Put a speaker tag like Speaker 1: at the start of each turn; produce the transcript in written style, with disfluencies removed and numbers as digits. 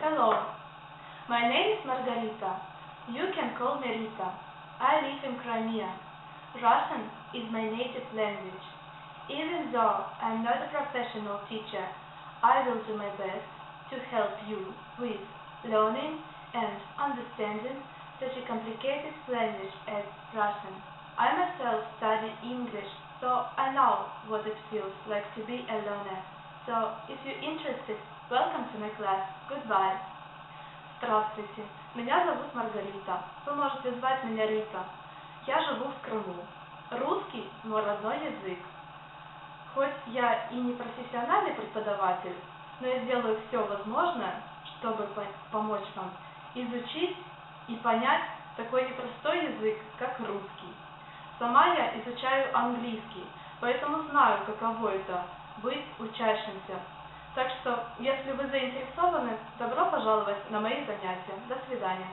Speaker 1: Hello, my name is Margarita. You can call me Rita. I live in Crimea. Russian is my native language. Even though I'm not a professional teacher, I will do my best to help you with learning and understanding such a complicated language as Russian. I myself study English, so I know what it feels like to be a learner. So, if you're interested, welcome to my class. Goodbye. Здравствуйте, меня зовут Маргарита. Вы можете звать меня Рита. Я живу в Крыму. Русский– мой родной язык. Хоть я и не профессиональный преподаватель, но я сделаю все возможное, чтобы помочь вам изучить и понять такой непростой язык, как русский. Сама я изучаю английский, поэтому знаю, каково это быть учащимся. Так что, если вы заинтересованы, добро пожаловать на мои занятия. До свидания.